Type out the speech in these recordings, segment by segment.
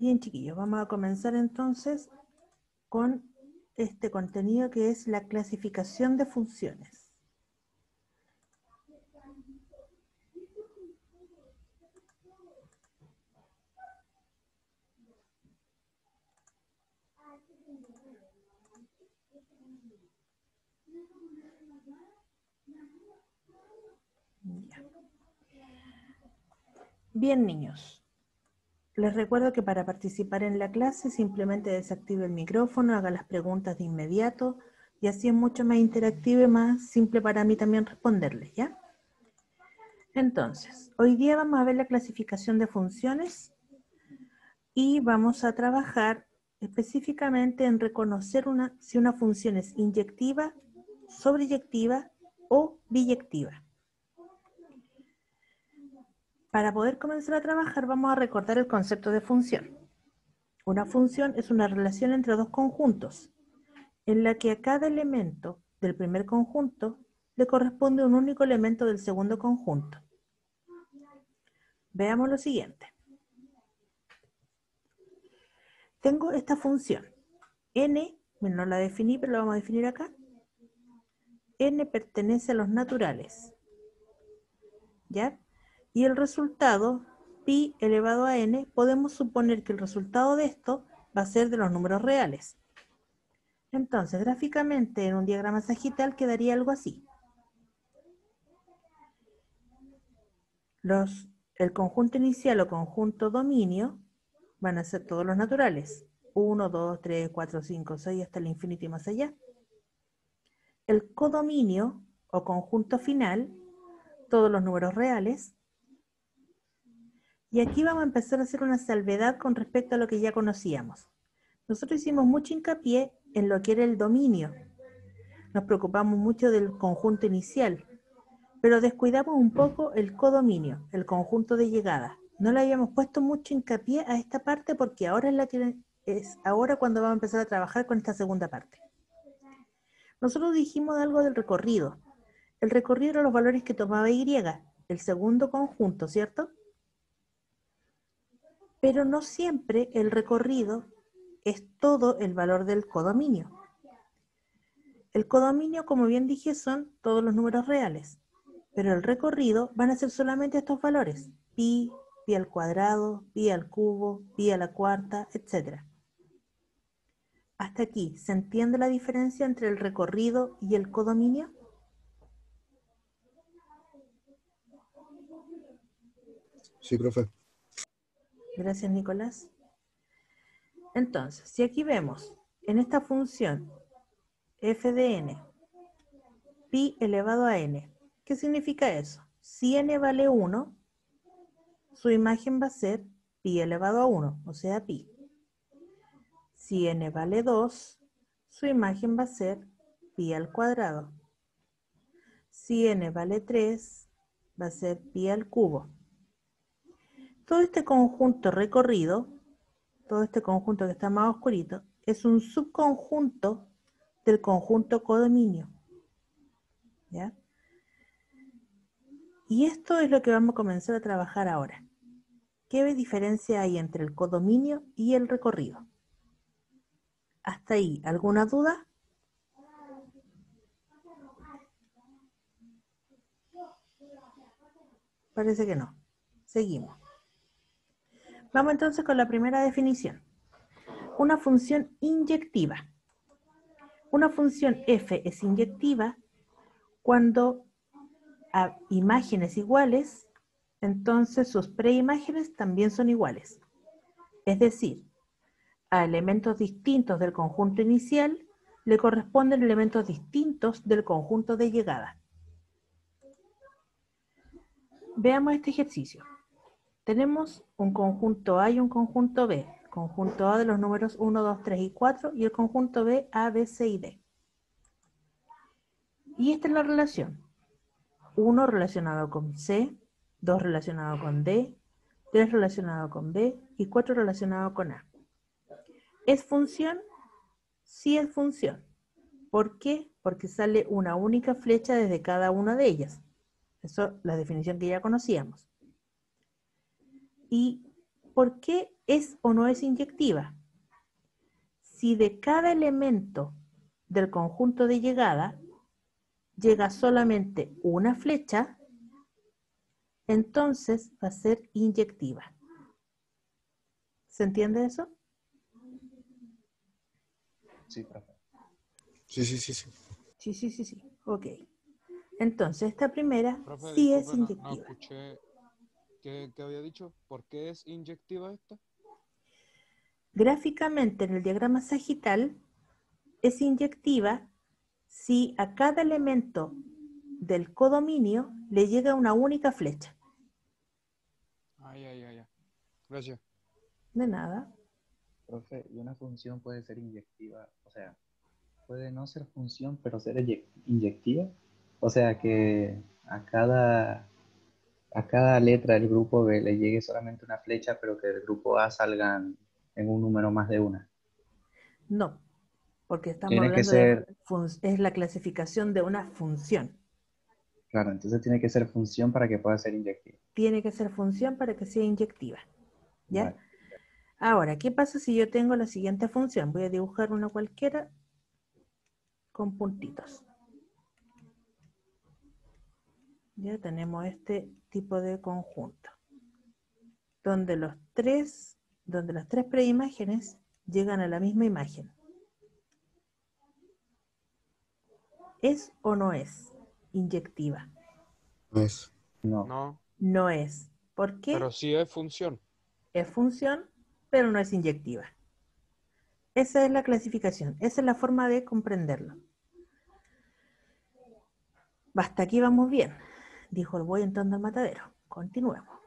Bien, chiquillos, vamos a comenzar entonces con este contenido que es la clasificación de funciones. Ya. Bien, niños. Les recuerdo que para participar en la clase simplemente desactive el micrófono, haga las preguntas de inmediato y así es mucho más interactivo y más simple para mí también responderles, ¿ya? Entonces, hoy día vamos a ver la clasificación de funciones y vamos a trabajar específicamente en reconocer si una función es inyectiva, sobreyectiva o biyectiva. Para poder comenzar a trabajar vamos a recordar el concepto de función. Una función es una relación entre dos conjuntos, en la que a cada elemento del primer conjunto le corresponde un único elemento del segundo conjunto. Veamos lo siguiente. Tengo esta función, n, no la definí, pero la vamos a definir acá. N pertenece a los naturales, ¿ya? Y el resultado, pi elevado a n, podemos suponer que el resultado de esto va a ser de los números reales. Entonces, gráficamente, en un diagrama sagital quedaría algo así. El conjunto inicial o conjunto dominio van a ser todos los naturales. 1, 2, 3, 4, 5, 6, hasta el infinito y más allá. El codominio o conjunto final, todos los números reales. Y aquí vamos a empezar a hacer una salvedad con respecto a lo que ya conocíamos. Nosotros hicimos mucho hincapié en lo que era el dominio. Nos preocupamos mucho del conjunto inicial, pero descuidamos un poco el codominio, el conjunto de llegada. No le habíamos puesto mucho hincapié a esta parte porque ahora es ahora cuando vamos a empezar a trabajar con esta segunda parte. Nosotros dijimos algo del recorrido. El recorrido eran los valores que tomaba Y, el segundo conjunto, ¿cierto? Pero no siempre el recorrido es todo el valor del codominio. El codominio, como bien dije, son todos los números reales, pero el recorrido van a ser solamente estos valores, pi, pi al cuadrado, pi al cubo, pi a la cuarta, etc. Hasta aquí, ¿se entiende la diferencia entre el recorrido y el codominio? Sí, profe. Gracias, Nicolás. Entonces, si aquí vemos en esta función f de n, pi elevado a n, ¿qué significa eso? Si n vale 1, su imagen va a ser pi elevado a 1, o sea, pi. Si n vale 2, su imagen va a ser pi al cuadrado. Si n vale 3, va a ser pi al cubo. Todo este conjunto recorrido, todo este conjunto que está más oscurito, es un subconjunto del conjunto codominio. ¿Ya? Y esto es lo que vamos a comenzar a trabajar ahora. ¿Qué diferencia hay entre el codominio y el recorrido? ¿Hasta ahí alguna duda? Parece que no. Seguimos. Vamos entonces con la primera definición. Una función inyectiva. Una función f es inyectiva cuando a imágenes iguales, entonces sus preimágenes también son iguales. Es decir, a elementos distintos del conjunto inicial le corresponden elementos distintos del conjunto de llegada. Veamos este ejercicio. Tenemos un conjunto A y un conjunto B. El conjunto A de los números 1, 2, 3 y 4 y el conjunto B, A, B, C y D. Y esta es la relación. 1 relacionado con C, 2 relacionado con D, 3 relacionado con B y 4 relacionado con A. ¿Es función? Sí es función. ¿Por qué? Porque sale una única flecha desde cada una de ellas. Eso es la definición que ya conocíamos. ¿Y ¿por qué es o no es inyectiva? Si de cada elemento del conjunto de llegada llega solamente una flecha, entonces va a ser inyectiva. ¿Se entiende eso? Sí, profe. Sí, sí, sí, sí. Sí. Ok. Entonces, esta primera Profe, sí es disculpe, no inyectiva. escuché qué había dicho. ¿Por qué es inyectiva esta? Gráficamente, en el diagrama sagital, es inyectiva si a cada elemento del codominio le llega una única flecha. Ya. Gracias. De nada. Profe, y una función puede ser inyectiva, o sea, puede no ser función, pero ser inyectiva. O sea, que a cada letra del grupo B le llegue solamente una flecha, pero que del grupo A salgan en un número más de una. No, porque estamos Tiene que hablando de, ser, es la clasificación de una función. claro, entonces tiene que ser función para que pueda ser inyectiva. Tiene que ser función para que sea inyectiva. ¿Ya? Vale. Ahora, ¿qué pasa si yo tengo la siguiente función? Voy a dibujar una cualquiera con puntitos. Ya tenemos este tipo de conjunto, donde las tres preimágenes llegan a la misma imagen. ¿Es o no es inyectiva? No es. No, No, No es. ¿Por qué? pero sí es función. Es función, pero no es inyectiva. Esa es la clasificación, esa es la forma de comprenderlo. Hasta aquí vamos bien, dijo el buey entrando al matadero. Continuemos.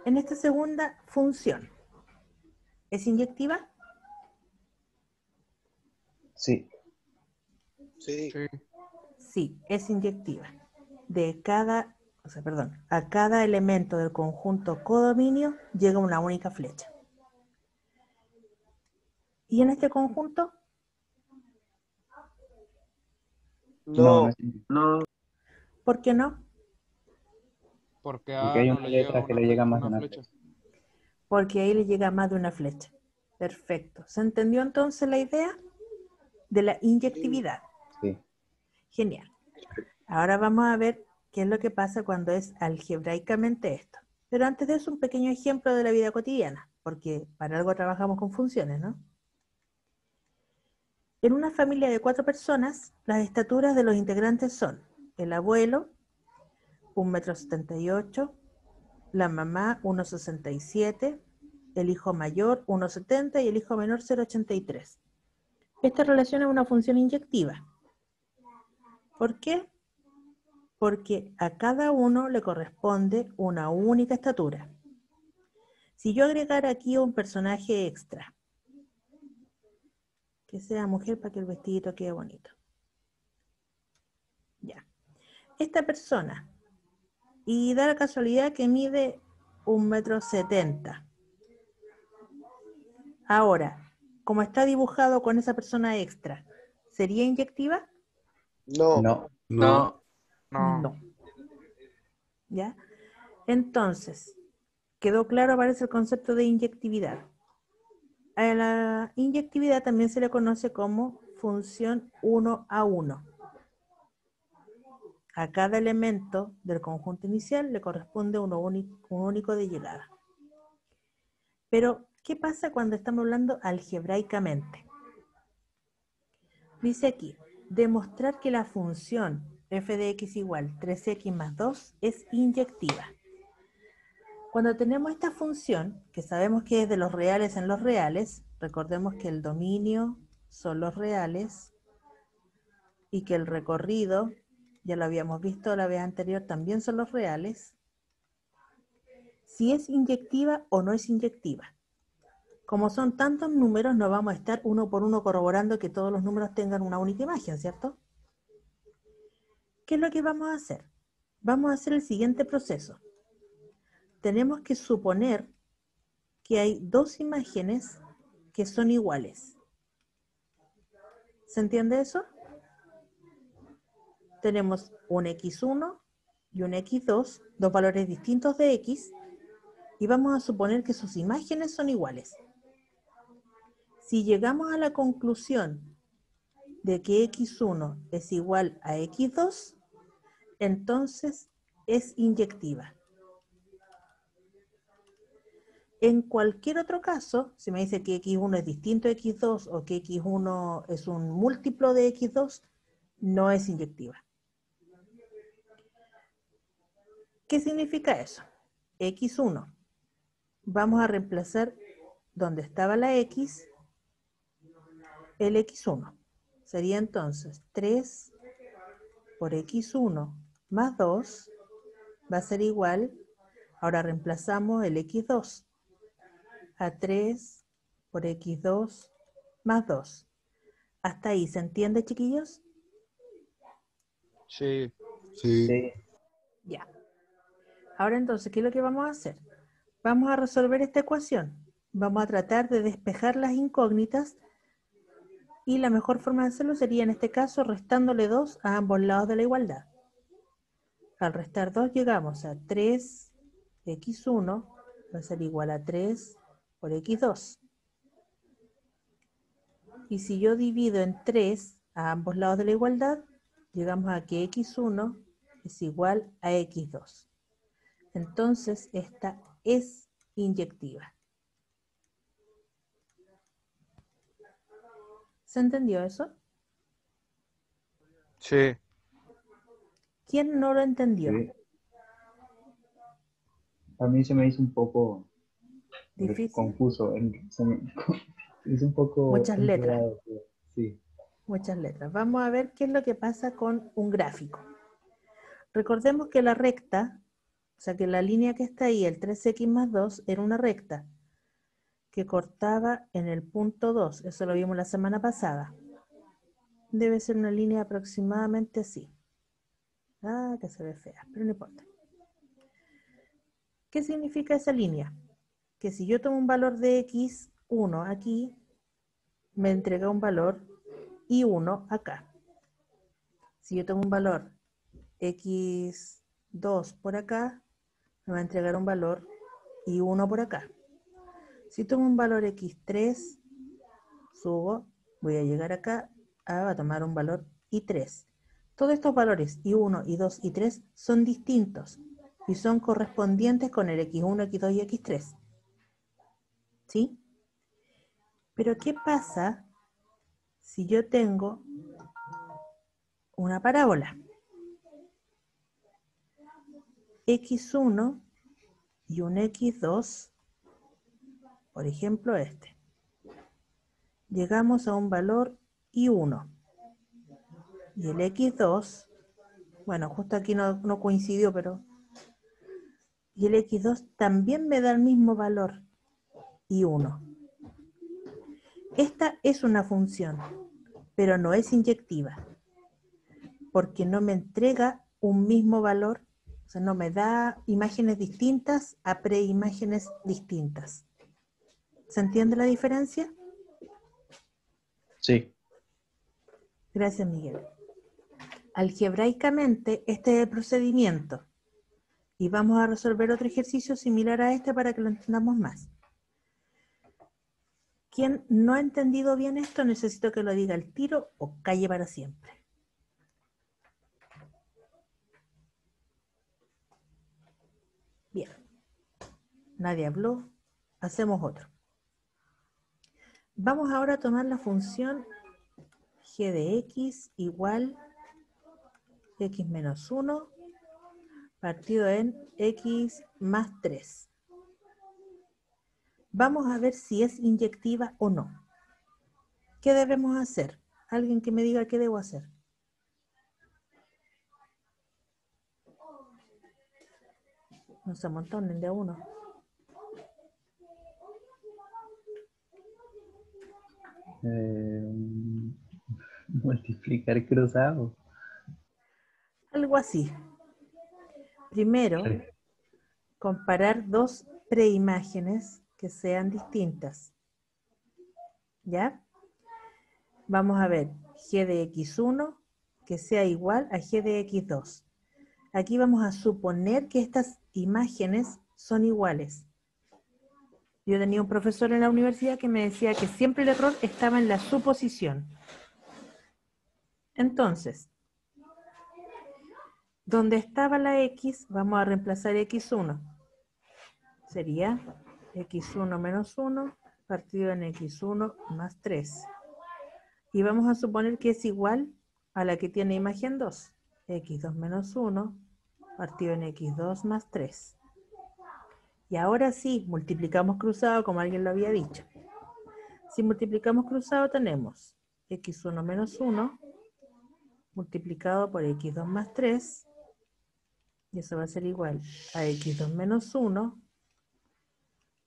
En esta segunda función, ¿es inyectiva? sí, Sí. Sí. Sí, es inyectiva. A cada elemento del conjunto codominio llega una única flecha. ¿Y en este conjunto? no, no No. es inyectiva. ¿Por qué no? Porque Porque A hay no una le llega letra que le llega más de una una flecha. flecha. Porque ahí le llega más de una flecha. Perfecto. ¿Se entendió entonces la idea de la inyectividad? Sí, Genial. Ahora vamos a ver qué es lo que pasa cuando es algebraicamente esto. Pero antes de eso, un pequeño ejemplo de la vida cotidiana, porque para algo trabajamos con funciones, ¿no? En una familia de 4 personas, las estaturas de los integrantes son el abuelo, 1,78 m, la mamá, 1,67 m, el hijo mayor, 1,70 m y el hijo menor, 0,83 m. Esta relación es una función inyectiva. ¿Por qué? Porque a cada uno le corresponde una única estatura. Si yo agregara aquí un personaje extra, que sea mujer para que el vestidito quede bonito. Ya. Esta persona, y da la casualidad que mide 1,70 m. Ahora, como está dibujado con esa persona extra, ¿sería inyectiva? No. no, No. No. No. ¿Ya? Entonces, ¿quedó claro? Parece el concepto de inyectividad. A la inyectividad también se le conoce como función 1 a 1. A cada elemento del conjunto inicial le corresponde un único de llegada. Pero, ¿qué pasa cuando estamos hablando algebraicamente? Dice aquí, demostrar que la función f de x igual 3x más 2 es inyectiva. Cuando tenemos esta función, que sabemos que es de los reales en los reales, recordemos que el dominio son los reales y que el recorrido, ya lo habíamos visto la vez anterior, también son los reales. Si es inyectiva o no es inyectiva. Como son tantos números, no vamos a estar uno por uno corroborando que todos los números tengan una única imagen, ¿cierto? ¿Qué es lo que vamos a hacer? Vamos a hacer el siguiente proceso. Tenemos que suponer que hay dos imágenes que son iguales. ¿Se entiende eso? Tenemos un x1 y un x2, dos valores distintos de x, y vamos a suponer que sus imágenes son iguales. Si llegamos a la conclusión de que x1 es igual a x2, entonces es inyectiva. En cualquier otro caso, si me dice que x1 es distinto a x2 o que x1 es un múltiplo de x2, no es inyectiva. ¿Qué significa eso? x1. Vamos a reemplazar donde estaba la x, el x1. Sería entonces 3 por x1 más 2 va a ser igual, ahora reemplazamos el x2 a 3 por x2 más 2. ¿Hasta ahí se entiende, chiquillos? Sí. Sí. Sí. Ya. Ahora entonces, ¿qué es lo que vamos a hacer? Vamos a resolver esta ecuación. Vamos a tratar de despejar las incógnitas y la mejor forma de hacerlo sería en este caso restándole 2 a ambos lados de la igualdad. Al restar 2 llegamos a 3x1 va a ser igual a 3 por x2. Y si yo divido en 3 a ambos lados de la igualdad, llegamos a que x1 es igual a x2. Entonces, esta es inyectiva. ¿Se entendió eso? Sí. ¿Quién no lo entendió? Sí. A mí se me hizo un poco ¿Difícil? confuso. Se me hizo un poco Muchas letras. enredado. Sí. Muchas letras. Vamos a ver qué es lo que pasa con un gráfico. Recordemos que la recta, o sea que la línea que está ahí, el 3x más 2, era una recta que cortaba en el punto 2. Eso lo vimos la semana pasada. Debe ser una línea aproximadamente así. Ah, que se ve fea, pero no importa. ¿Qué significa esa línea? Que si yo tomo un valor de x1 aquí, me entrega un valor y1 acá. Si yo tomo un valor x2 por acá, me va a entregar un valor y1 por acá. Si tomo un valor x3, subo, voy a llegar acá, va a tomar un valor y3. Todos estos valores y1, y2 y 3 son distintos y son correspondientes con el x1, x2 y x3. ¿Sí? Pero ¿qué pasa si yo tengo una parábola? x1 y un x2, por ejemplo este. Llegamos a un valor y1. Y el x2, bueno, justo aquí no coincidió, pero... Y el x2 también me da el mismo valor, y1. Esta es una función, pero no es inyectiva, porque no me entrega un mismo valor, o sea, no me da imágenes distintas a preimágenes distintas. ¿Se entiende la diferencia? Sí. Gracias, Miguel. Algebraicamente, este es el procedimiento. Y vamos a resolver otro ejercicio similar a este para que lo entendamos más. ¿Quién no ha entendido bien esto? Necesito que lo diga al tiro o calle para siempre. Bien. Nadie habló. Hacemos otro. Vamos ahora a tomar la función g de x igual x menos 1 partido en x más 3. Vamos a ver si es inyectiva o no. ¿Qué debemos hacer? Alguien que me diga qué debo hacer. No se amontonen de a uno. Multiplicar cruzado. Algo así. Primero, Sí. comparar dos preimágenes que sean distintas. ¿Ya? Vamos a ver g de x1 que sea igual a g de x2. Aquí vamos a suponer que estas imágenes son iguales. Yo tenía un profesor en la universidad que me decía que siempre el error estaba en la suposición. Entonces, donde estaba la X, vamos a reemplazar X1. Sería X1 menos 1 partido en X1 más 3. Y vamos a suponer que es igual a la que tiene imagen 2. X2 menos 1 partido en X2 más 3. Y ahora sí, multiplicamos cruzado como alguien lo había dicho. Si multiplicamos cruzado tenemos X1 menos 1 multiplicado por X2 más 3. Y eso va a ser igual a X2 menos 1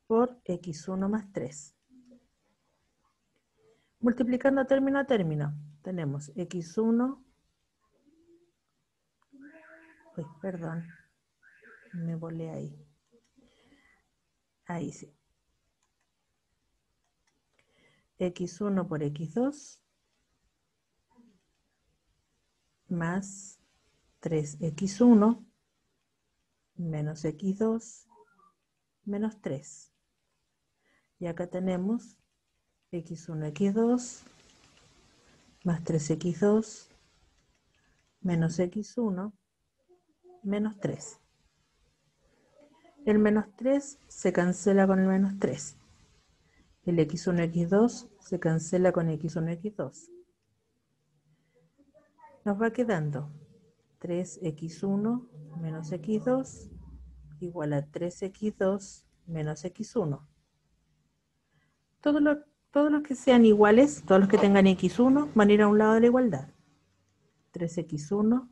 por X1 más 3. Multiplicando término a término, tenemos X1, perdón, me volé ahí. Ahí sí. X1 por X2 más 3X1 menos X2 menos 3. Y acá tenemos X1, X2 más 3X2 menos X1 menos 3. El menos 3 se cancela con el menos 3. El X1, X2 se cancela con X1, X2. Nos va quedando 3X1 menos X2 igual a 3X2 menos X1. Todos los que sean iguales, todos los que tengan X1, van a ir a un lado de la igualdad. 3X1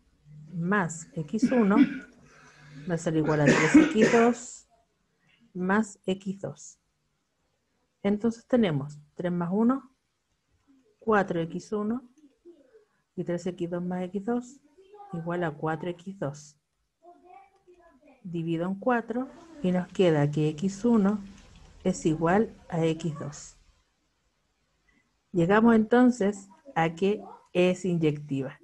más X1 va a ser igual a 3X2 más X2. Entonces tenemos 3 más 1, 4X1 y 3X2 más X2 igual a 4X2. Divido en 4 y nos queda que X1 es igual a X2. Llegamos entonces a que es inyectiva.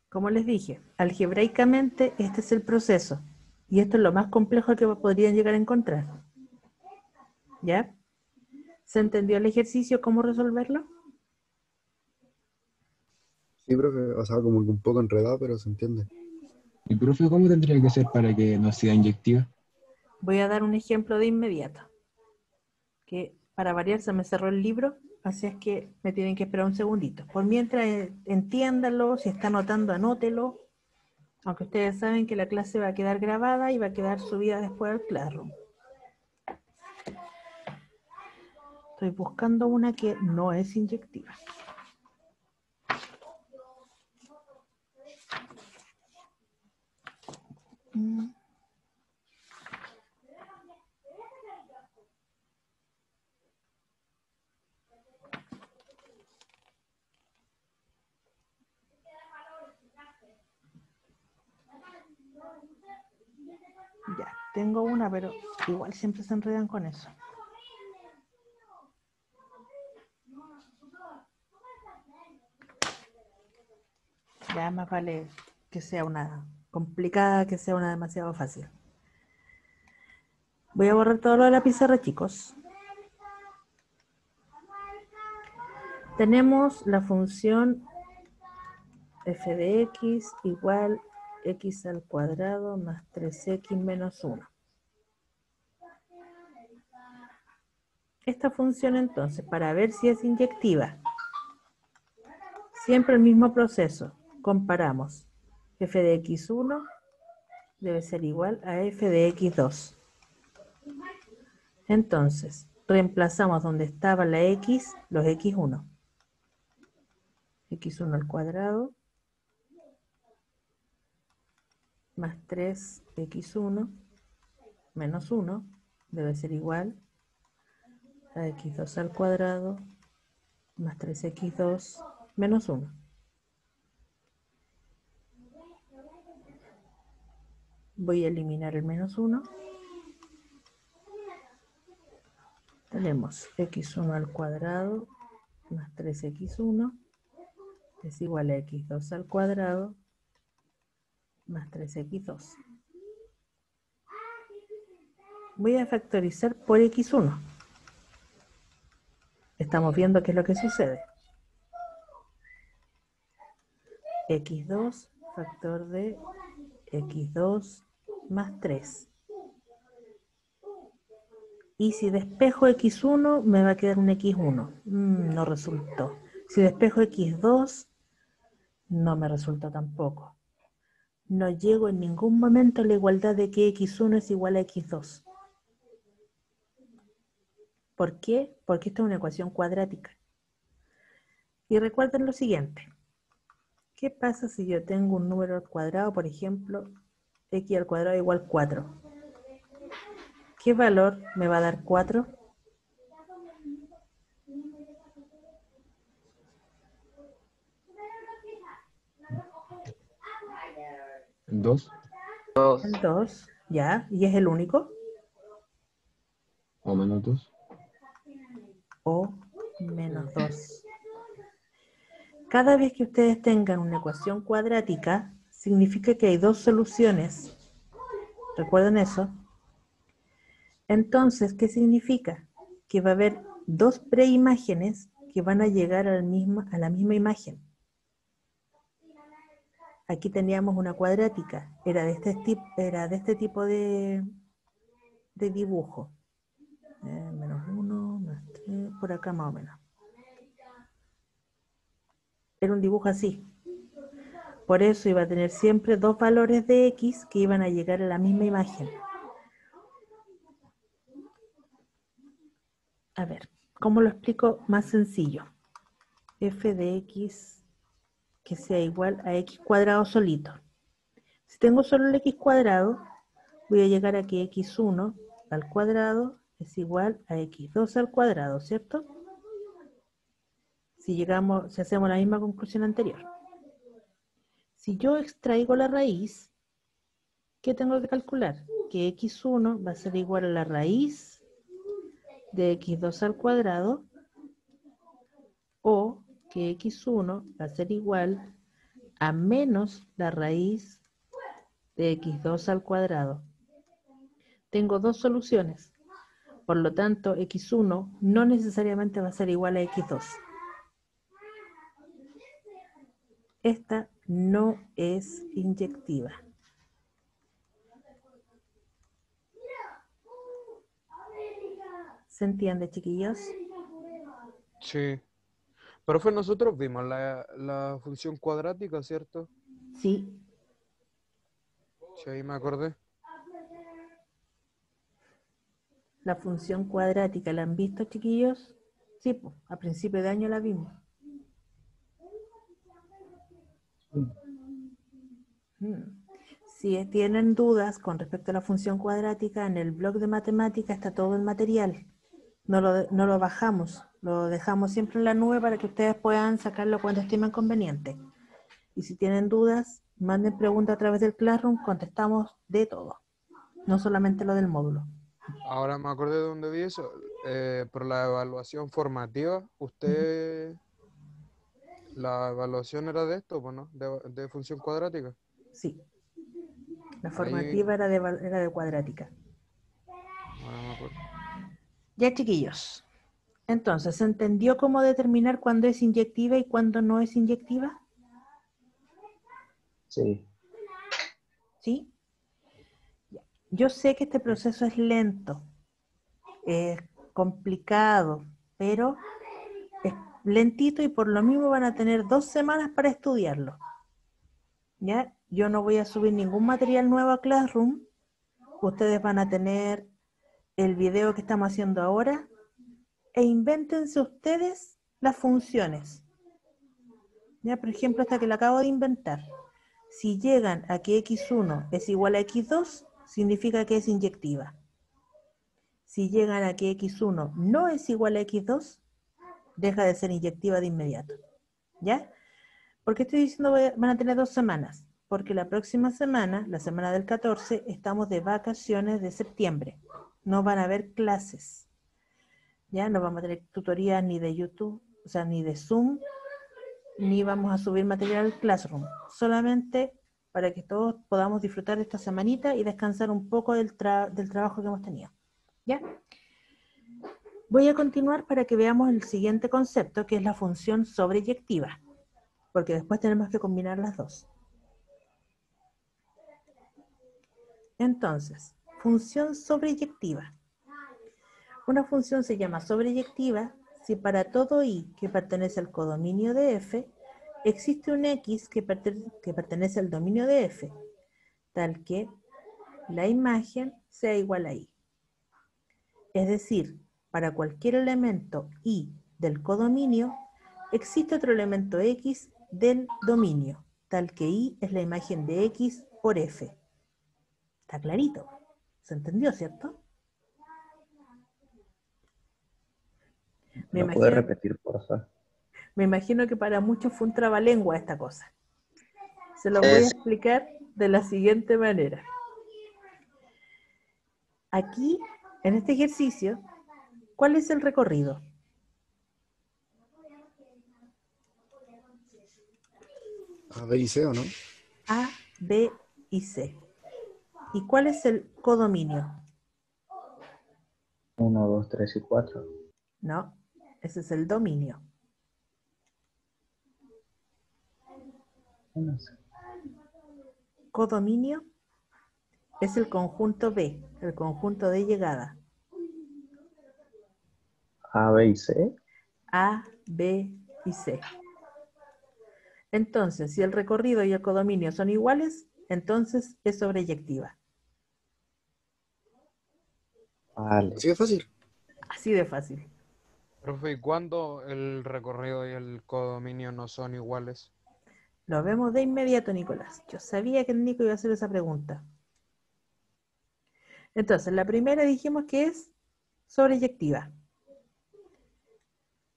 Como les dije, algebraicamente este es el proceso. Y esto es lo más complejo que podrían llegar a encontrar. ¿Ya? ¿Se entendió el ejercicio? ¿Cómo resolverlo? Sí, profe, o sea, como que un poco enredado, pero se entiende. ¿Y profe, cómo tendría que ser para que no sea inyectiva? Voy a dar un ejemplo de inmediato. Que para variar se me cerró el libro, así es que me tienen que esperar un segundito. Por mientras, entiéndanlo, si está anotando, anótelo. Aunque ustedes saben que la clase va a quedar grabada y va a quedar subida después al Classroom. Estoy buscando una que no es inyectiva. Ya, tengo una, pero igual siempre se enredan con eso. Ya más vale que sea una complicada que sea una demasiado fácil. Voy a borrar todo lo de la pizarra, chicos. Tenemos la función f de x igual x al cuadrado más 3x menos 1. Esta función entonces, para ver si es inyectiva, siempre el mismo proceso. Comparamos f de x1 debe ser igual a f de x2. Entonces, reemplazamos donde estaba la x, los x1. x1 al cuadrado más 3x1 menos 1 debe ser igual a x2 al cuadrado más 3x2 menos 1. Voy a eliminar el menos 1. Tenemos x1 al cuadrado más 3x1 es igual a x2 al cuadrado más 3x2. Voy a factorizar por x1. Estamos viendo qué es lo que sucede. x2 factor de x2 más 3. Y si despejo x1, me va a quedar un x1. No resultó. Si despejo x2, no me resultó tampoco. No llego en ningún momento a la igualdad de que x1 es igual a x2. ¿Por qué? Porque esta es una ecuación cuadrática. Y recuerden lo siguiente. ¿Qué pasa si yo tengo un número al cuadrado, por ejemplo, x al cuadrado igual 4? ¿Qué valor me va a dar 4? ¿2 El 2, ¿ya? ¿Y es el único? o menos 2? O menos 2. Cada vez que ustedes tengan una ecuación cuadrática, significa que hay dos soluciones. ¿Recuerden eso? Entonces, ¿qué significa? Que va a haber dos preimágenes que van a llegar a la misma imagen. Aquí teníamos una cuadrática, era de este tipo de dibujo. Menos 1, más 3, por acá más o menos. Era un dibujo así. Por eso iba a tener siempre dos valores de x que iban a llegar a la misma imagen. A ver, ¿cómo lo explico más sencillo? F de x que sea igual a x cuadrado solito. Si tengo solo el x cuadrado, voy a llegar a que x1 al cuadrado es igual a x2 al cuadrado, ¿cierto? Si hacemos la misma conclusión anterior. Si yo extraigo la raíz, ¿qué tengo que calcular? Que x1 va a ser igual a la raíz de x2 al cuadrado, o que x1 va a ser igual a menos la raíz de x2 al cuadrado. Tengo dos soluciones. Por lo tanto, x1 no necesariamente va a ser igual a x2. Esta no es inyectiva. ¿Se entiende, chiquillos? Sí. Profe, nosotros vimos la función cuadrática, ¿cierto? Sí. Sí, ahí me acordé. La función cuadrática, ¿la han visto, chiquillos? Sí, pues, a principio de año la vimos. Si tienen dudas con respecto a la función cuadrática, en el blog de matemática está todo el material. No lo bajamos, lo dejamos siempre en la nube para que ustedes puedan sacarlo cuando estimen conveniente. Y si tienen dudas, manden preguntas a través del Classroom, contestamos de todo, no solamente lo del módulo. Ahora me acordé de dónde vi eso. Por la evaluación formativa, usted... La evaluación era de esto, pues, ¿no? De función cuadrática. Sí, la Ahí, formativa era de cuadrática. ahora me acuerdo. Ya, chiquillos. Entonces, ¿se entendió cómo determinar cuándo es inyectiva y cuándo no es inyectiva? Sí. ¿Sí? Yo sé que este proceso es lento, es complicado, pero es lentito y por lo mismo van a tener 2 semanas para estudiarlo. ¿Ya? Yo no voy a subir ningún material nuevo a Classroom. Ustedes van a tener el video que estamos haciendo ahora e invéntense ustedes las funciones. ¿Ya? Por ejemplo, esta que la acabo de inventar. Si llegan a que x1 es igual a x2, significa que es inyectiva. Si llegan a que x1 no es igual a x2, deja de ser inyectiva de inmediato. ¿Ya? ¿Por qué estoy diciendo van a tener 2 semanas? Porque la próxima semana, la semana del 14, estamos de vacaciones de septiembre. No van a haber clases. ¿Ya? No vamos a tener tutorías ni de YouTube, o sea, ni de Zoom, ni vamos a subir material al Classroom. Solamente para que todos podamos disfrutar esta semanita y descansar un poco del trabajo que hemos tenido. ¿Ya? Voy a continuar para que veamos el siguiente concepto, que es la función sobreyectiva, porque después tenemos que combinar las dos. Entonces, función sobreyectiva. Una función se llama sobreyectiva si para todo i que pertenece al codominio de f, existe un x que pertenece al dominio de f, tal que la imagen sea igual a i. Es decir, para cualquier elemento i del codominio, existe otro elemento x del dominio, tal que i es la imagen de x por f. Está clarito. ¿Se entendió, cierto? ¿Lo puede repetir, por favor? Me imagino que para muchos fue un trabalengua esta cosa. Se lo voy a explicar de la siguiente manera. Aquí, en este ejercicio, ¿cuál es el recorrido? A, B y C, ¿o no? A, B y C. ¿Y cuál es el codominio? 1, 2, 3 y 4. No, ese es el dominio. No sé. Codominio es el conjunto B, el conjunto de llegada. A, B y C. A, B y C. Entonces, si el recorrido y el codominio son iguales, entonces es sobreyectiva. Vale. Así de fácil. Así de fácil. Profe, ¿y cuándo el recorrido y el codominio no son iguales? Lo vemos de inmediato, Nicolás. Yo sabía que el Nico iba a hacer esa pregunta. Entonces, la primera dijimos que es sobreyectiva.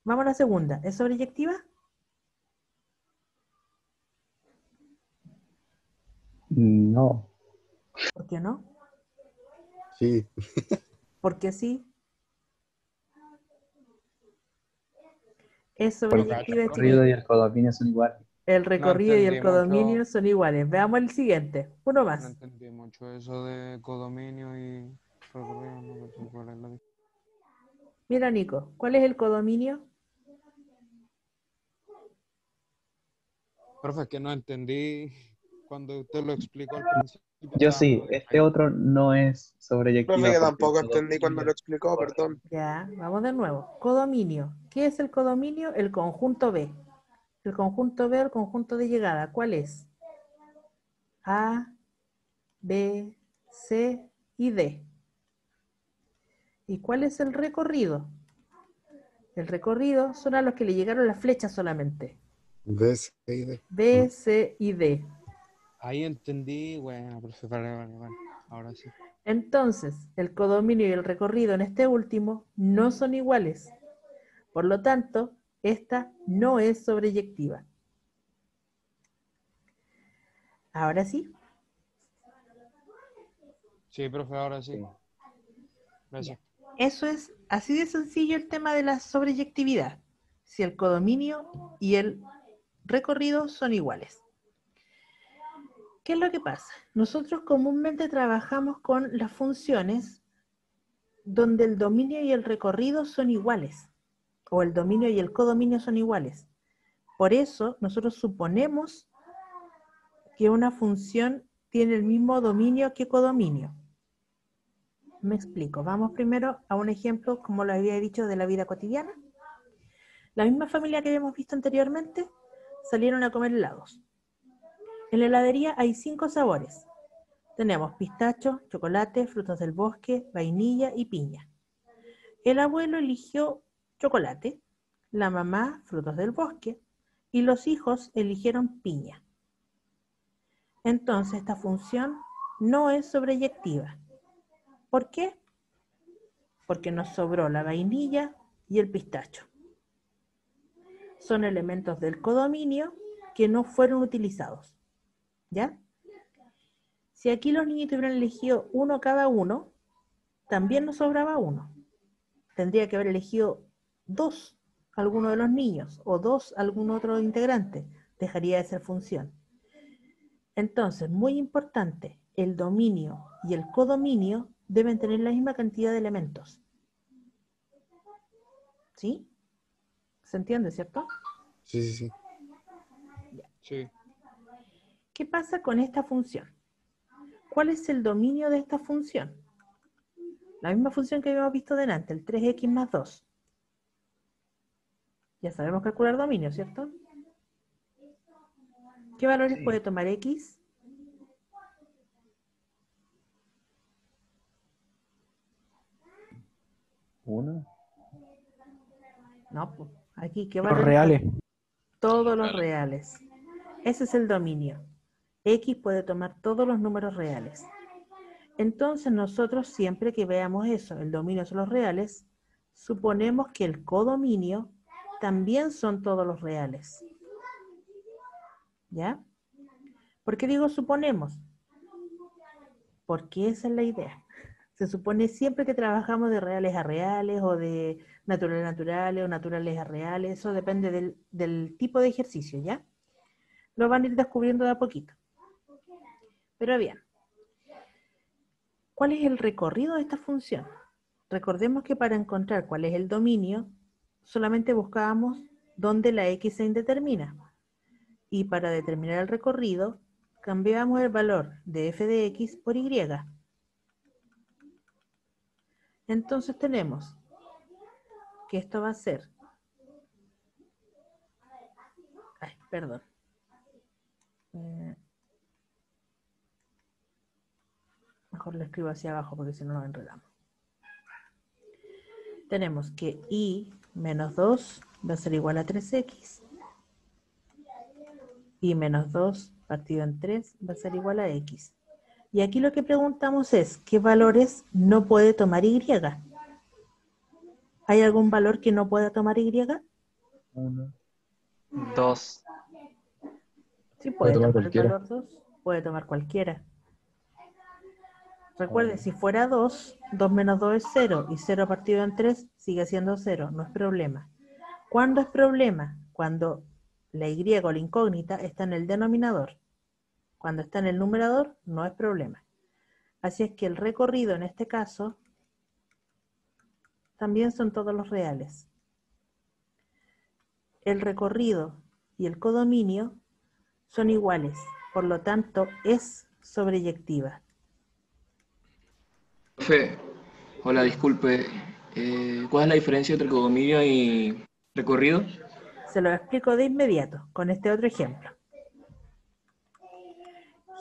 Vamos a la segunda. ¿Es sobreyectiva? No. ¿Por qué no? Sí. ¿Por qué sí? Es Porque el sobreyectiva, recorrido y chiquillos. el codominio son iguales. El recorrido y el entendí codominio mucho. son iguales. Veamos el siguiente. Uno No más. entendí mucho eso de codominio y recorrido. No sé cuál es la diferencia. Mira, Nico, ¿cuál es el codominio? Profe, es que no entendí cuando usted lo explicó al principio. Yo Estaba sí, medio este distraído. otro no es Profe, sobreyectiva que porque el tampoco entendí cuando lo codominio... explicó, perdón. Ya, vamos de nuevo. Codominio. ¿Qué es el codominio? El conjunto B. El conjunto B, el conjunto de llegada. ¿Cuál es? A, B, C y D. ¿Y cuál es el recorrido? El recorrido son a los que le llegaron las flechas solamente. B, C y D. B, C y D. Ahí entendí. Bueno, profe, vale. Ahora sí. Entonces, el codominio y el recorrido en este último no son iguales. Por lo tanto, esta no es sobreyectiva. Ahora sí. Sí, profe, ahora sí. Sí. Gracias. Eso es así de sencillo el tema de la sobreyectividad. Si el codominio y el recorrido son iguales. ¿Qué es lo que pasa? Nosotros comúnmente trabajamos con las funciones donde el dominio y el recorrido son iguales, o el dominio y el codominio son iguales. Por eso nosotros suponemos que una función tiene el mismo dominio que codominio. Me explico. Vamos primero a un ejemplo, como lo había dicho, de la vida cotidiana. La misma familia que habíamos visto anteriormente salieron a comer helados. En la heladería hay 5 sabores. Tenemos pistacho, chocolate, frutos del bosque, vainilla y piña. El abuelo eligió chocolate, la mamá frutos del bosque y los hijos eligieron piña. Entonces esta función no es sobreyectiva. ¿Por qué? Porque nos sobró la vainilla y el pistacho. Son elementos del codominio que no fueron utilizados. ¿Ya? Si aquí los niños hubieran elegido uno cada uno, también nos sobraba uno. Tendría que haber elegido 2 alguno de los niños o 2 algún otro integrante, dejaría de ser función. Entonces, muy importante, el dominio y el codominio deben tener la misma cantidad de elementos. ¿Sí? ¿Se entiende, cierto? Sí, sí, sí. Sí. ¿Qué pasa con esta función? ¿Cuál es el dominio de esta función? La misma función que habíamos visto delante, el 3x más 2. Ya sabemos calcular dominio, ¿cierto? ¿Qué valores Sí. puede tomar x? ¿Uno? No, pues, aquí, ¿qué Los valores? reales. Todos los reales. Ese es el dominio. X puede tomar todos los números reales. Entonces nosotros siempre que veamos eso, el dominio son los reales, suponemos que el codominio también son todos los reales. ¿Ya? ¿Por qué digo suponemos? Porque esa es la idea. Se supone siempre que trabajamos de reales a reales o de naturales a naturales o naturales a reales, eso depende del tipo de ejercicio, ¿ya? Lo van a ir descubriendo de a poquito. Pero bien, ¿cuál es el recorrido de esta función? Recordemos que para encontrar cuál es el dominio, solamente buscábamos dónde la x se indetermina. Y para determinar el recorrido, cambiamos el valor de f de x por y. Entonces tenemos que esto va a ser... Ay, perdón. Mejor lo escribo hacia abajo porque si no nos enredamos. Tenemos que y menos 2 va a ser igual a 3x. Y menos 2 partido en 3 va a ser igual a x. Y aquí lo que preguntamos es, ¿qué valores no puede tomar y? ¿Hay algún valor que no pueda tomar y? 1. 2. Sí, Puede puede tomar tomar el cualquiera. valor 2, puede tomar cualquiera. Recuerde, Vale. si fuera 2, 2 menos 2 es 0, y 0 partido en 3 sigue siendo 0, no es problema. ¿Cuándo es problema? Cuando la y o la incógnita está en el denominador. Cuando está en el numerador, no es problema. Así es que el recorrido en este caso también son todos los reales. El recorrido y el codominio son iguales, por lo tanto es sobreyectiva. Profe, hola, disculpe. ¿Cuál es la diferencia entre codominio y recorrido? Se lo explico de inmediato con este otro ejemplo.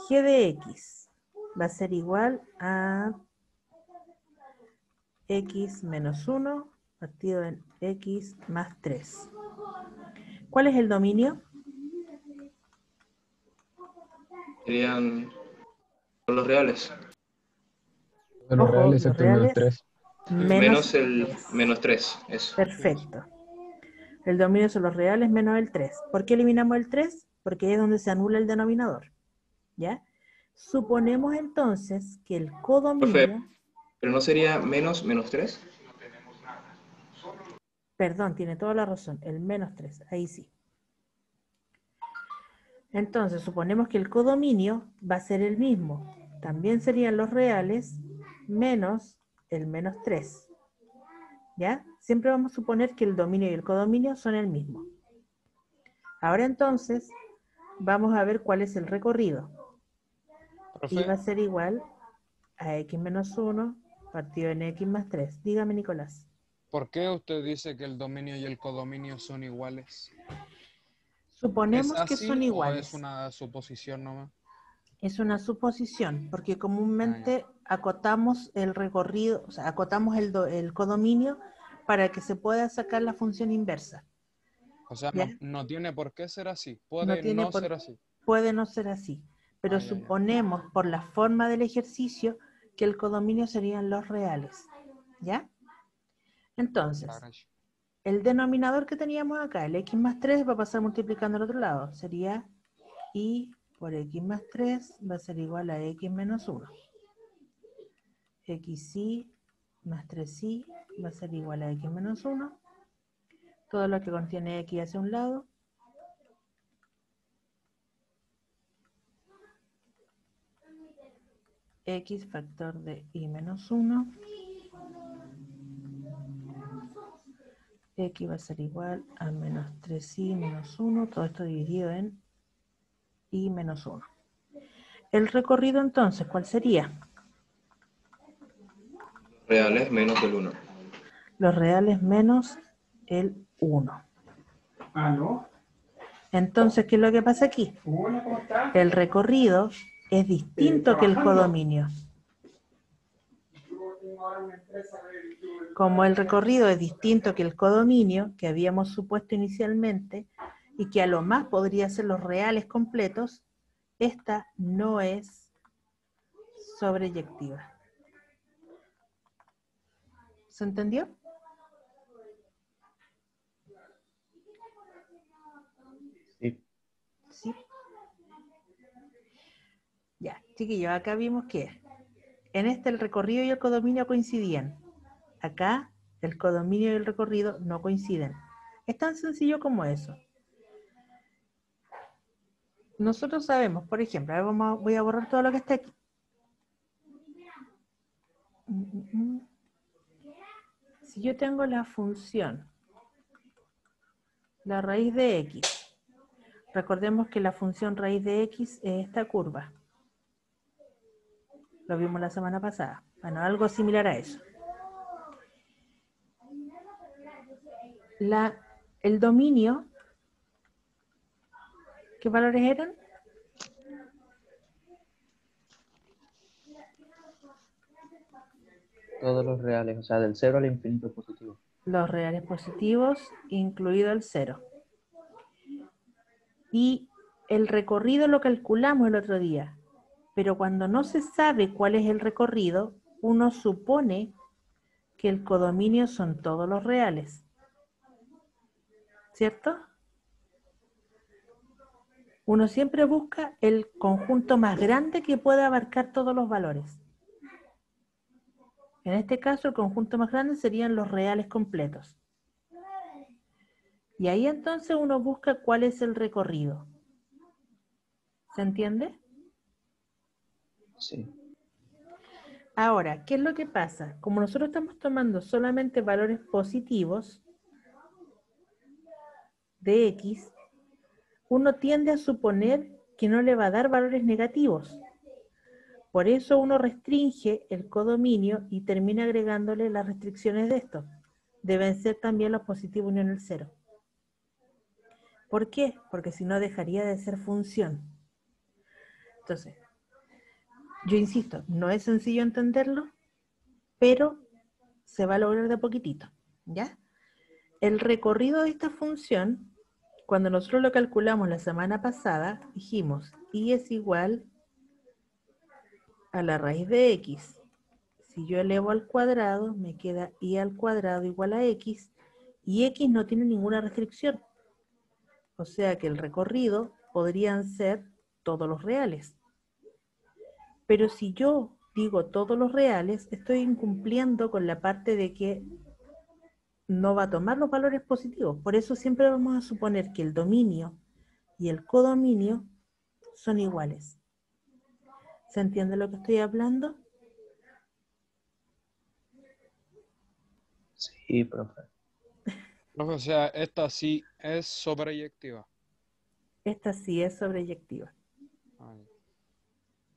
G de x va a ser igual a x menos 1 partido en x más 3. ¿Cuál es el dominio? Serían los reales. Los Ojo, reales los excepto el menos reales 3. menos Menos el 3. menos 3, eso. Perfecto. El dominio son los reales menos el 3. ¿Por qué eliminamos el 3? Porque ahí es donde se anula el denominador. ¿Ya? Suponemos entonces que el codominio... Profe, ¿pero no sería menos 3? Perdón, tiene toda la razón. El menos 3, ahí sí. Entonces, suponemos que el codominio va a ser el mismo. También serían los reales menos el menos 3. ¿Ya? Siempre vamos a suponer que el dominio y el codominio son el mismo. Ahora entonces, vamos a ver cuál es el recorrido. Y va a Profe, ser igual a x menos 1 partido en x más 3. Dígame, Nicolás. ¿por qué usted dice que el dominio y el codominio son iguales? ¿Es Suponemos que son así o es iguales. una suposición nomás? Es una suposición, porque Ah, comúnmente acotamos el recorrido, o sea, acotamos el codominio para que se pueda sacar la función inversa. O sea, ¿Ya? no tiene por qué ser así. No Puede tiene no por, ser así. puede no ser así, pero Ah, ya, ya. suponemos por la forma del ejercicio que el codominio serían los reales. ¿Ya? Entonces, Claro. el denominador que teníamos acá, el x más 3, va a pasar multiplicando al otro lado. Sería y por x más 3 va a ser igual a x menos 1. xy más 3y va a ser igual a x menos 1 Todo lo que contiene X hacia un lado. X factor de I menos 1. X va a ser igual a menos 3i menos 1. Todo esto dividido en I menos 1. El recorrido entonces, ¿cuál sería? Reales menos del 1. Los reales menos el 1. Entonces, ¿qué es lo que pasa aquí? El recorrido es distinto que el codominio. Como el recorrido es distinto que el codominio, que habíamos supuesto inicialmente, y que a lo más podría ser los reales completos, esta no es sobreyectiva. ¿Se entendió? Sí. Sí. Ya, chiquillos, acá vimos que en este el recorrido y el codominio coincidían. Acá el codominio y el recorrido no coinciden. Es tan sencillo como eso. Nosotros sabemos, por ejemplo, ahora voy a borrar todo lo que está aquí. Si yo tengo la función, la raíz de x, recordemos que la función raíz de x es esta curva. Lo vimos la semana pasada. Bueno, algo similar a eso. El dominio, ¿qué valores eran? Todos los reales, o sea, del 0 al infinito positivo. Los reales positivos, incluido el 0. Y el recorrido lo calculamos el otro día. Pero cuando no se sabe cuál es el recorrido, uno supone que el codominio son todos los reales. ¿Cierto? Uno siempre busca el conjunto más grande que pueda abarcar todos los valores. En este caso, el conjunto más grande serían los reales completos. Y ahí entonces uno busca cuál es el recorrido. ¿Se entiende? Sí. Ahora, ¿qué es lo que pasa? Como nosotros estamos tomando solamente valores positivos de X, uno tiende a suponer que no le va a dar valores negativos. Por eso uno restringe el codominio y termina agregándole las restricciones de esto. Deben ser también los positivos unión el 0. ¿Por qué? Porque si no dejaría de ser función. Entonces, yo insisto, no es sencillo entenderlo, pero se va a lograr de a poquitito, ¿ya? El recorrido de esta función, cuando nosotros lo calculamos la semana pasada, dijimos y es igual a la raíz de x. Si yo elevo al cuadrado, me queda y al cuadrado igual a x, y x no tiene ninguna restricción. O sea que el recorrido podrían ser todos los reales. Pero si yo digo todos los reales, estoy incumpliendo con la parte de que no va a tomar los valores positivos. Por eso siempre vamos a suponer que el dominio y el codominio son iguales. ¿Se entiende lo que estoy hablando? Sí, profe. Profe, o sea, esta sí es sobreyectiva. Esta sí es sobreyectiva. Ay.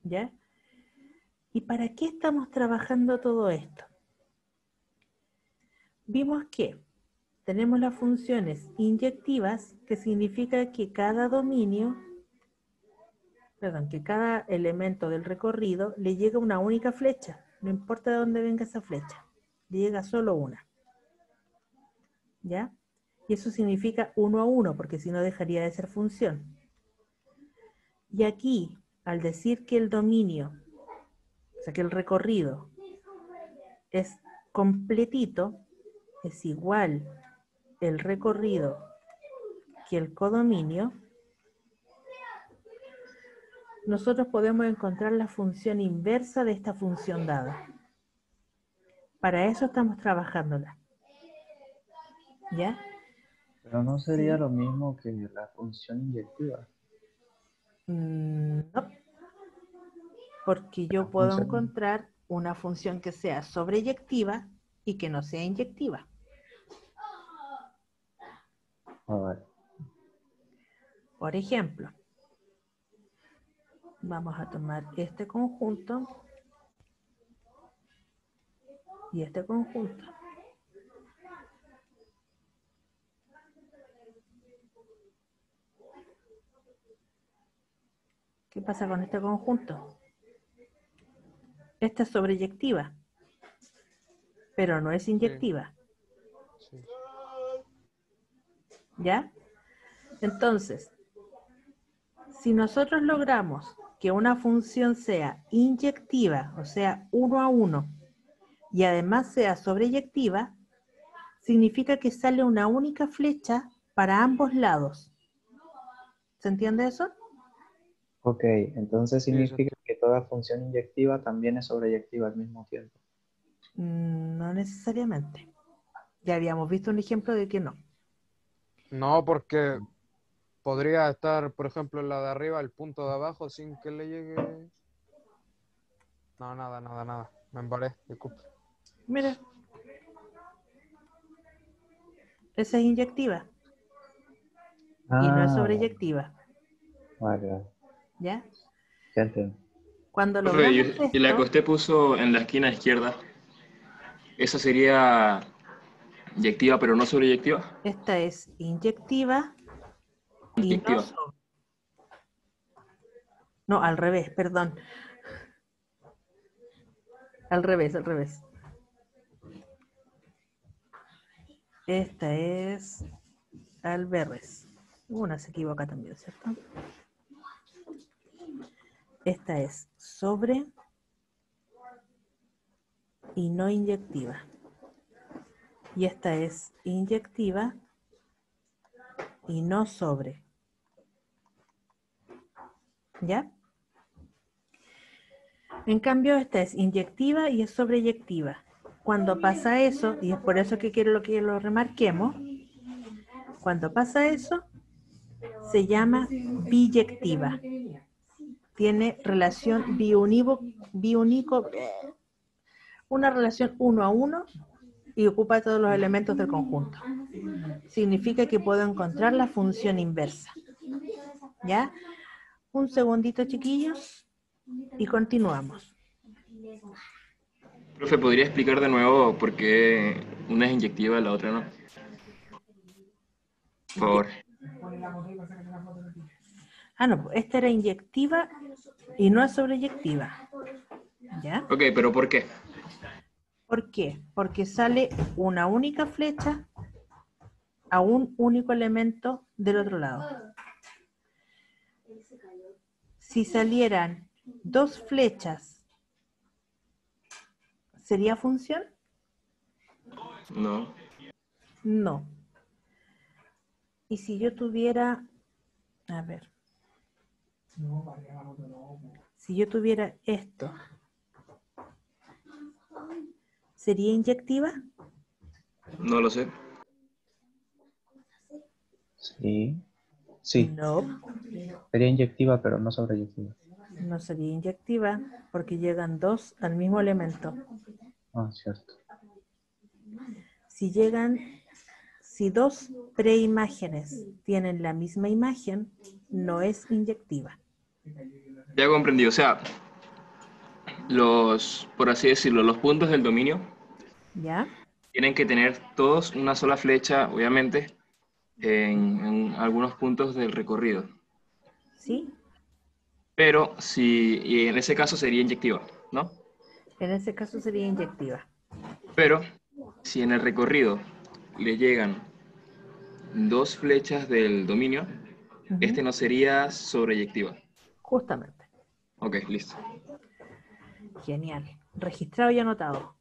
¿Ya? ¿Y para qué estamos trabajando todo esto? Vimos que tenemos las funciones inyectivas, que significa que cada dominio, que cada elemento del recorrido le llega una única flecha, no importa de dónde venga esa flecha, le llega solo una. ¿Ya? Y eso significa 1 a 1, porque si no dejaría de ser función. Y aquí, al decir que el dominio, o sea que el recorrido es completito, es igual el recorrido que el codominio, nosotros podemos encontrar la función inversa de esta función dada. Para eso estamos trabajándola. ¿Ya? Pero no sería lo mismo que la función inyectiva. No, porque yo La puedo función, encontrar una función que sea sobreyectiva y que no sea inyectiva. a ver, Por ejemplo, vamos a tomar este conjunto y este conjunto. ¿Qué pasa con este conjunto? Esta es sobreyectiva, pero no es inyectiva. Sí. ¿Ya? Entonces, si nosotros logramos que una función sea inyectiva, o sea, 1 a 1, y además sea sobreyectiva, significa que sale una única flecha para ambos lados. ¿Se entiende eso? ok, entonces Sí, significa que toda función inyectiva también es sobreyectiva al mismo tiempo. No necesariamente. Ya habíamos visto un ejemplo de que no. no, porque podría estar, por ejemplo, en la de arriba, el punto de abajo, sin que le llegue. No, nada. Me embaré, disculpe. Mira, esa es inyectiva y no es Ah, sobreyectiva. vale, ¿Ya? ya entiendo. Cuando Profe, logramos y la que esto, usted puso en la esquina izquierda, ¿esa sería inyectiva pero no sobreyectiva? esta es inyectiva y no Inyectiva. sobre. No, al revés, perdón. Al revés. Esta es al revés. Una se equivoca también, ¿cierto? Esta es sobre y no inyectiva. Y esta es inyectiva y no sobre. ¿Ya? En cambio, esta es inyectiva y es sobreyectiva. Cuando pasa eso, y es por eso que quiero que lo remarquemos, cuando pasa eso, se llama biyectiva. Tiene relación una relación 1 a 1 y ocupa todos los elementos del conjunto. Significa que puedo encontrar la función inversa. ¿Ya? Un segundito, chiquillos, y continuamos. Profe, ¿podría explicar de nuevo por qué una es inyectiva y la otra no? Por favor. Ah, no, esta era inyectiva y no es sobreyectiva. ¿Ya? Ok, pero ¿por qué? ¿Por qué? Porque sale una única flecha a un único elemento del otro lado. Si salieran dos flechas, ¿sería función? No. No. Y si yo tuviera, a ver, si yo tuviera esto, ¿sería inyectiva? No lo sé. Sí, sí, No, sería inyectiva, pero no sobreyectiva. no sería inyectiva porque llegan dos al mismo elemento. Ah, cierto. Si dos preimágenes tienen la misma imagen, no es inyectiva. Ya comprendí. O sea, por así decirlo, los puntos del dominio ¿Ya? tienen que tener todos una sola flecha, obviamente, en algunos puntos del recorrido. ¿Sí? Pero y en ese caso sería inyectiva, ¿no? En ese caso sería inyectiva. Pero si en el recorrido le llegan dos flechas del dominio, este no sería sobreyectiva. Justamente. Ok, listo. Genial. Registrado y anotado.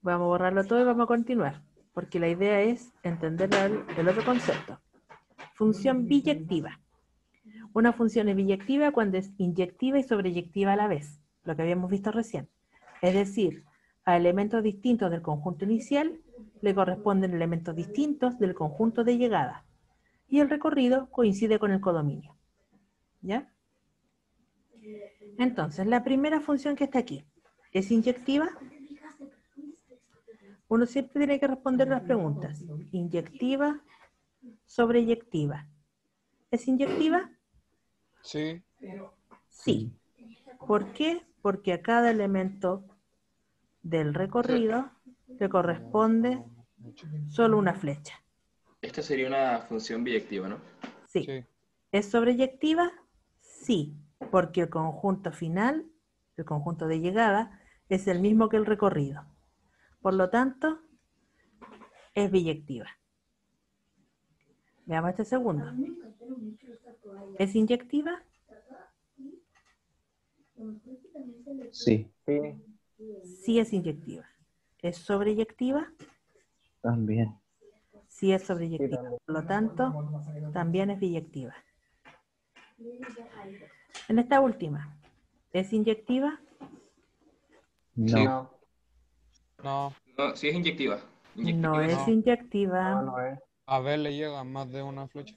Vamos a borrarlo todo y vamos a continuar, porque la idea es entender el otro concepto. Función biyectiva. Una función es biyectiva cuando es inyectiva y sobreyectiva a la vez, lo que habíamos visto recién. Es decir, a elementos distintos del conjunto inicial le corresponden elementos distintos del conjunto de llegada. Y el recorrido coincide con el codominio. ¿Ya? Entonces, la primera función que está aquí, ¿es inyectiva? Uno siempre tiene que responder las preguntas. ¿Inyectiva? ¿Sobreyectiva? ¿Es inyectiva? Sí. Sí. ¿Por qué? Porque a cada elemento del recorrido le corresponde solo una flecha. Esta sería una función biyectiva, ¿no? Sí. Sí. ¿Es sobreyectiva? Sí, porque el conjunto final, el conjunto de llegada, es el mismo que el recorrido. Por lo tanto, es biyectiva. Veamos este segundo. ¿Es inyectiva? Sí, Sí es inyectiva. ¿Es sobreyectiva? también. Sí es sobreyectiva. Por lo tanto, también es biyectiva. En esta última, ¿es inyectiva? No. No. No, sí es inyectiva. Inyectiva No es no. inyectiva. A ver, le llega más de una flecha.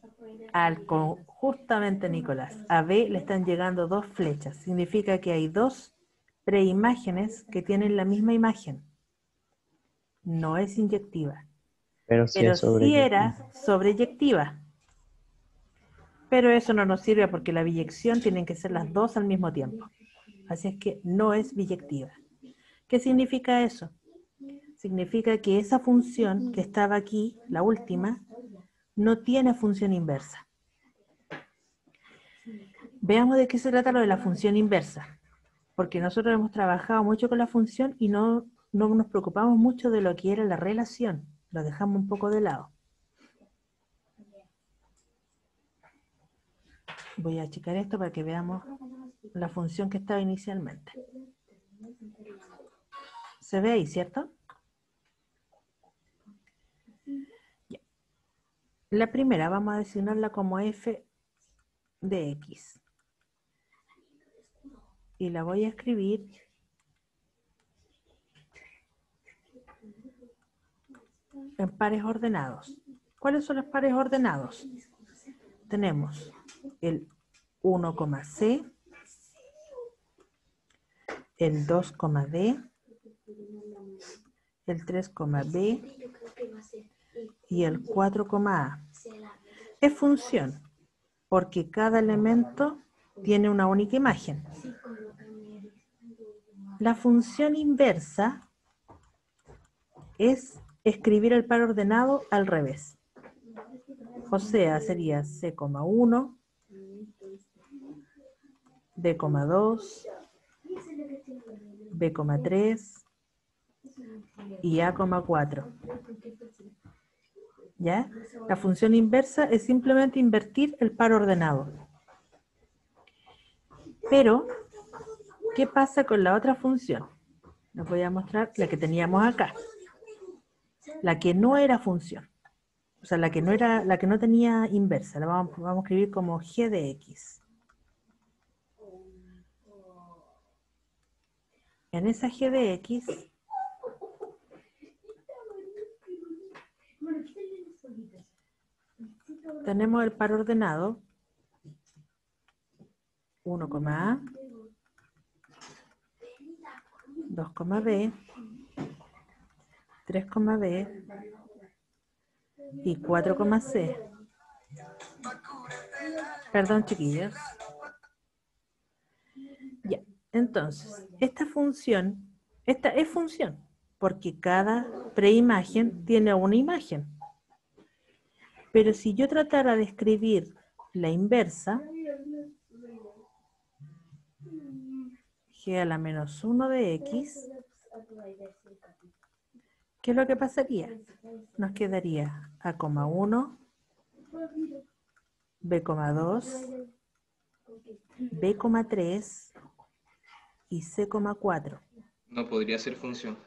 Justamente, Nicolás, a B le están llegando 2 flechas. Significa que hay 2 preimágenes que tienen la misma imagen. No es inyectiva. Pero sí Pero es sí era sobreyectiva. Pero eso no nos sirve porque la biyección tienen que ser las 2 al mismo tiempo. Así es que no es biyectiva. ¿Qué significa eso? Significa que esa función que estaba aquí, la última, no tiene función inversa. Veamos de qué se trata lo de la función inversa. Porque nosotros hemos trabajado mucho con la función y no nos preocupamos mucho de lo que era la relación. Lo dejamos un poco de lado. Voy a achicar esto para que veamos la función que estaba inicialmente. ¿Se ve ahí, cierto? Ya. La primera vamos a designarla como f de x. Y la voy a escribir en pares ordenados. ¿Cuáles son los pares ordenados? Tenemos el 1,c, el 2,d, el 3,b y el 4,a. Es función, porque cada elemento tiene una única imagen. La función inversa es escribir el par ordenado al revés. O sea, sería C,1, B,2, B,3 y A,4. ¿Ya? La función inversa es simplemente invertir el par ordenado. Pero, ¿qué pasa con la otra función? Les voy a mostrar la que teníamos acá. La que no era función. O sea, la que no tenía inversa. La vamos a escribir como g de x. En esa g de x tenemos el par ordenado 1,a, 2,b, 3,b y 4,c. Perdón, chiquillos. Ya, entonces, esta es función, porque cada preimagen tiene una imagen. Pero si yo tratara de escribir la inversa, g a la menos 1 de x, ¿qué es lo que pasaría? Nos quedaría a,1, b,2, b,3 y c,4. No podría ser función.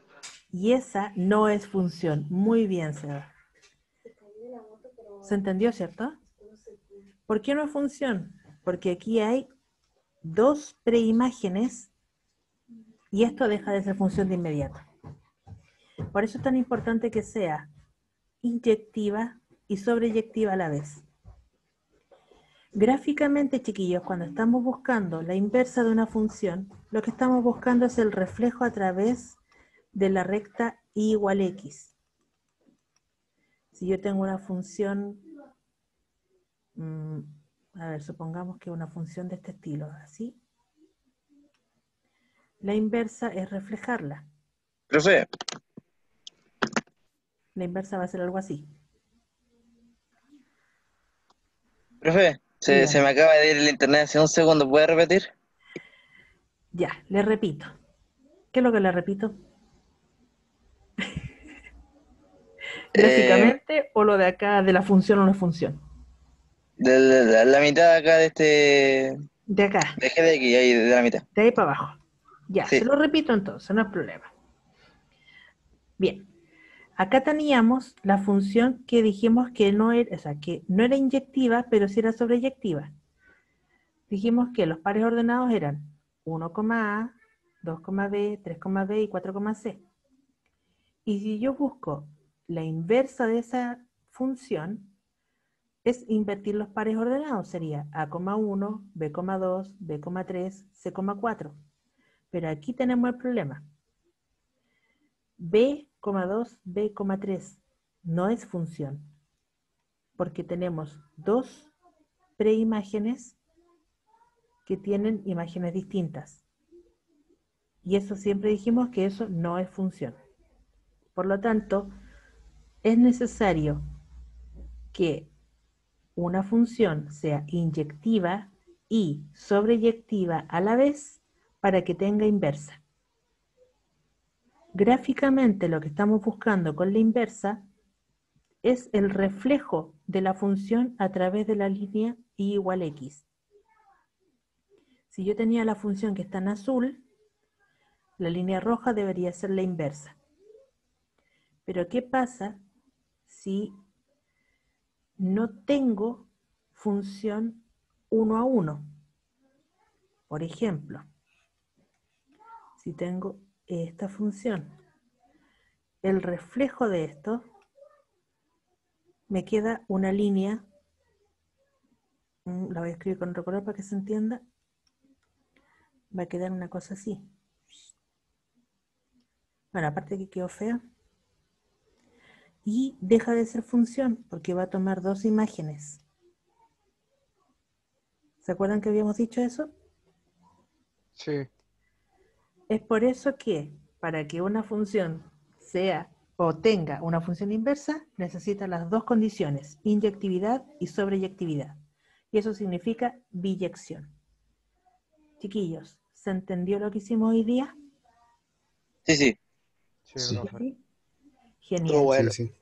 Y esa no es función. Muy bien, Seba. ¿Se entendió, cierto? ¿Por qué no es función? Porque aquí hay 2 preimágenes y esto deja de ser función de inmediato. Por eso es tan importante que sea inyectiva y sobreyectiva a la vez. Gráficamente, chiquillos, cuando estamos buscando la inversa de una función, lo que estamos buscando es el reflejo a través de la recta y igual x. Si yo tengo una función, a ver, supongamos que una función de este estilo, así. La inversa es reflejarla. Profe, La inversa va a ser algo así. profe, se Dígame. me acaba de ir el internet hace un segundo, ¿puede repetir? Ya, le repito. ¿Qué es lo que le repito? ¿Gráficamente o lo de acá de la función o no función? De la mitad acá de este, De acá, de G de aquí, ahí, de la mitad. de ahí para abajo. Ya, Sí. se lo repito entonces, no hay problema. Bien, acá teníamos la función que dijimos que no era, o sea, que no era inyectiva, pero sí era sobreyectiva. Dijimos que los pares ordenados eran 1,a, 2,b, 3,b y 4,c. Y si yo busco la inversa de esa función, es invertir los pares ordenados. Sería a,1, b,2, b,3, c,4. Pero aquí tenemos el problema. b,2, b,3 no es función, porque tenemos dos preimágenes que tienen imágenes distintas. Y eso siempre dijimos que eso no es función. Por lo tanto, es necesario que una función sea inyectiva y sobreyectiva a la vez para que tenga inversa. Gráficamente lo que estamos buscando con la inversa es el reflejo de la función a través de la línea y igual x. Si yo tenía la función que está en azul, la línea roja debería ser la inversa. Pero ¿qué pasa si no tengo función 1 a 1? Por ejemplo, si tengo esta función, el reflejo de esto me queda una línea, la voy a escribir con otro color para que se entienda, va a quedar una cosa así. Bueno, aparte que quedó fea. Y deja de ser función porque va a tomar dos imágenes. ¿Se acuerdan que habíamos dicho eso? Sí. Es por eso que para que una función sea o tenga una función inversa, necesita las dos condiciones, inyectividad y sobreyectividad. Y eso significa biyección. Chiquillos, ¿se entendió lo que hicimos hoy día? Sí, sí. Sí, Sí. profe. ¿Sí? Estuvo Genial. bueno. Sí, sí.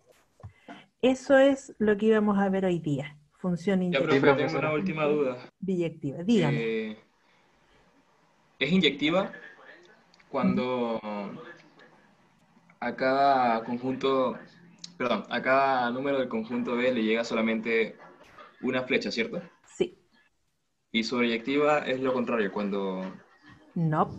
Eso es lo que íbamos a ver hoy día. Función Ya, inyectiva, profe, tengo profesora. una última duda. biyectiva. Dígame. ¿Es inyectiva cuando a cada conjunto, perdón, a cada número del conjunto B le llega solamente una flecha, ¿cierto? Sí. Y sobreyectiva es lo contrario, cuando... No.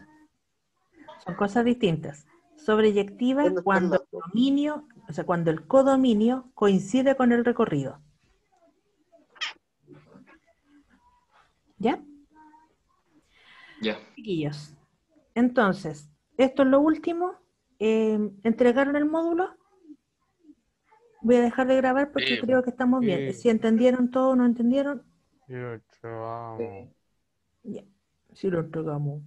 Son cosas distintas. Sobreyectiva ¿Dónde está cuando el Armando? dominio, o sea, cuando el codominio coincide con el recorrido. ¿Ya? Ya. Chiquillos. Entonces, esto es lo último. ¿Entregaron el módulo? Voy a dejar de grabar porque Sí. creo que estamos bien. Sí. Si entendieron todo o no entendieron, Y lo entregamos. ya. Si lo entregamos.